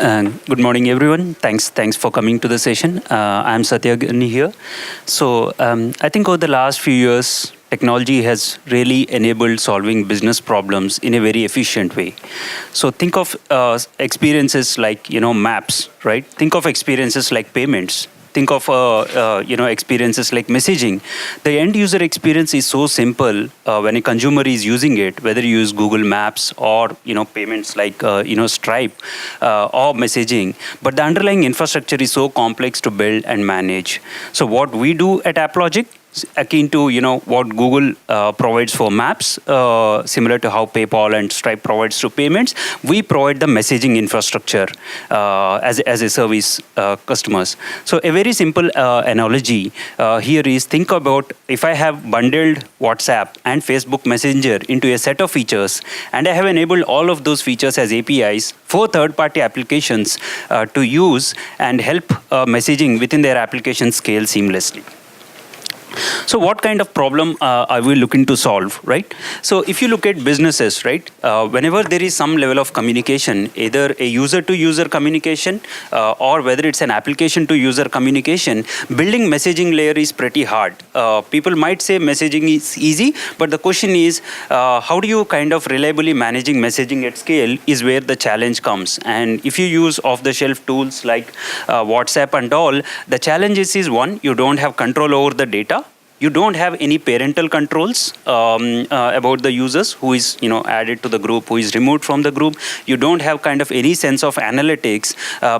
Good morning, everyone. Thanks for coming to the session. I'm Satya Gani here. So I think over the last few years, technology has really enabled solving business problems in a very efficient way. So think of experiences like maps, right? Think of experiences like payments. Think of experiences like messaging. The end user experience is so simple when a consumer is using it, whether you use Google Maps or payments like Stripe or messaging. But the underlying infrastructure is so complex to build and manage. So what we do at Applozic, akin to what Google provides for maps, similar to how PayPal and Stripe provides to payments, we provide the messaging infrastructure as a service customers. So a very simple analogy here is, think about if I have bundled WhatsApp and Facebook Messenger into a set of features, and I have enabled all of those features as APIs for third-party applications to use and help messaging within their application scale seamlessly. So what kind of problem are we looking to solve, right? So if you look at businesses, right, whenever there is some level of communication, either a user-to-user communication or whether it's an application-to-user communication, building messaging layer is pretty hard. People might say messaging is easy, but the question is, how do you kind of reliably managing messaging at scale is where the challenge comes. And if you use off-the-shelf tools like WhatsApp and all, the challenge is one, you don't have control over the data. You don't have any parental controls about the users who is added to the group, who is removed from the group. You don't have kind of any sense of analytics,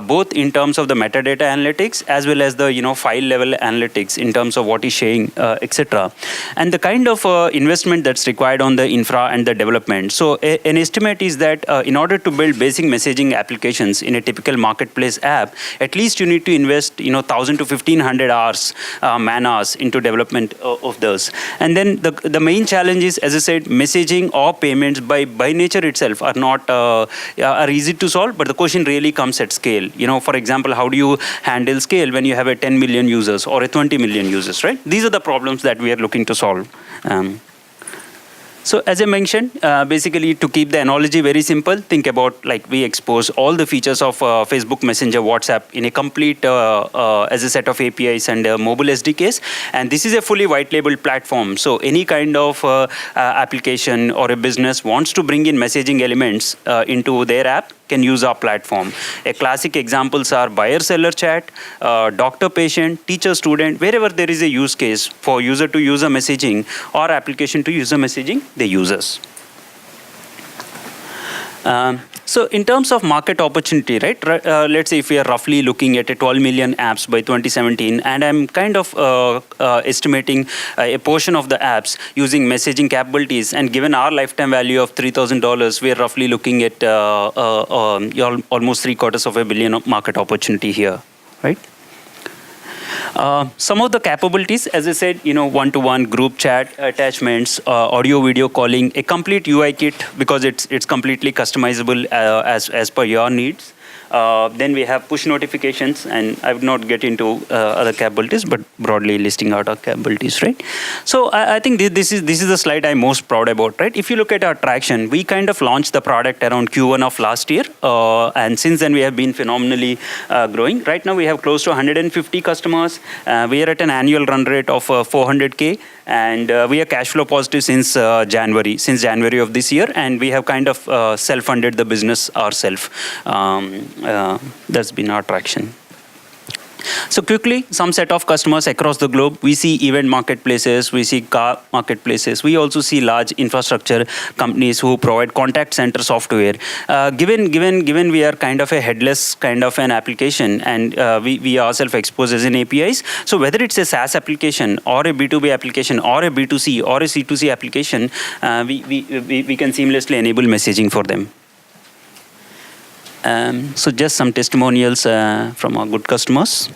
both in terms of the metadata analytics as well as the file level analytics in terms of what is sharing, etc. And the kind of investment that's required on the infra and the development. So an estimate is that in order to build basic messaging applications in a typical marketplace app, at least you need to invest 1,000 to 1,500 hours, man hours into development of those. And then the main challenge is, as I said, messaging or payments by nature itself are not are easy to solve, but the question really comes at scale. For example, how do you handle scale when you have a 10 million users or a 20 million users, right? These are the problems that we are looking to solve. So as I mentioned, basically to keep the analogy very simple, think about like we expose all the features of Facebook Messenger, WhatsApp in a complete as a set of APIs and mobile SDKs. And this is a fully white label platform. So any kind of application or a business wants to bring in messaging elements into their app can use our platform. A classic examples are buyer-seller chat, doctor-patient, teacher-student, wherever there is a use case for user-to-user messaging or application-to-user messaging, they use us. So in terms of market opportunity, right, let's say if we are roughly looking at a 12 million apps by 2017, and I'm kind of estimating a portion of the apps using messaging capabilities, and given our lifetime value of $3,000, we are roughly looking at almost $750 million market opportunity here, right? Some of the capabilities, as I said, one-to-one group chat, attachments, audio, video calling, a complete UI kit because it's completely customizable as per your needs. Then we have push notifications, and I would not get into other capabilities, but broadly listing out our capabilities, right? So I think this is the slide I'm most proud about, right? If you look at our traction, we kind of launched the product around Q1 of last year, and since then we have been phenomenally growing. Right now we have close to 150 customers. We are at an annual run rate of 400K. And we are cash flow positive since January of this year, and we have kind of self-funded the business ourselves. That's been our traction. So quickly, some set of customers across the globe. We see event marketplaces, we see car marketplaces. We also see large infrastructure companies who provide contact center software. Given we are kind of a headless kind of an application, and we ourselves expose as an APIs. So whether it's a SaaS application or a B2B application or a B2C or a C2C application, we can seamlessly enable messaging for them. So just some testimonials from our good customers.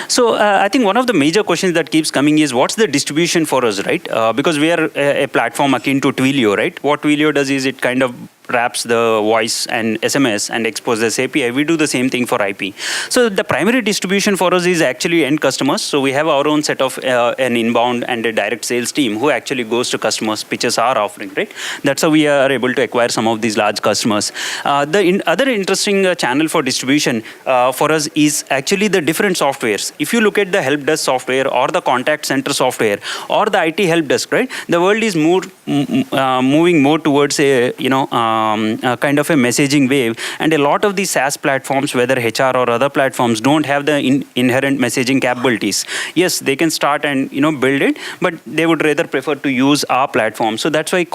So I think one of the major questions that keeps coming is, what's the distribution for us, right? Because we are a platform akin to Twilio, right? What Twilio does is it kind of wraps the voice and SMS and exposes API. We do the same thing for IP. So the primary distribution for us is actually end customers. So we have our own set of an inbound and a direct sales team who actually goes to customers, pitches our offering, right? That's how we are able to acquire some of these large customers. Other interesting channel for distribution for us is actually the different softwares. If you look at the help desk software or the contact center software or the IT help desk, right? The world is moving more towards a kind of a messaging wave, and a lot of these SaaS platforms, whether HR or other platforms, don't have the inherent messaging capabilities. Yes, they can start and build it, but they would rather prefer to use our platform. So that's why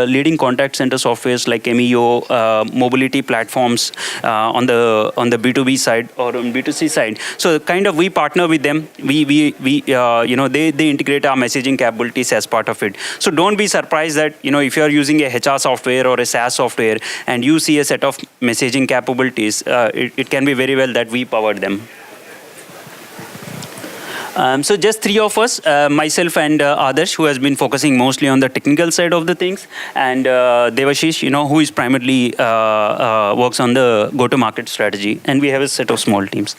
leading contact center softwares like MEO, mobility platforms on the B2B side or on B2C side. So kind of we partner with them. They integrate our messaging capabilities as part of it. So don't be surprised that if you are using a HR software or a SaaS software and you see a set of messaging capabilities, it can be very well that we powered them. So just three of us, myself and Adarsh, who has been focusing mostly on the technical side of the things, and Devashish, who is primarily works on the go-to-market strategy, and we have a set of small teams.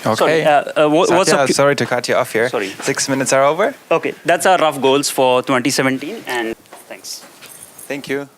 Okay. Sorry, sorry to cut you off here. Sorry. 6 minutes are over. Okay, that's our rough goals for 2017, and thanks. Thank you.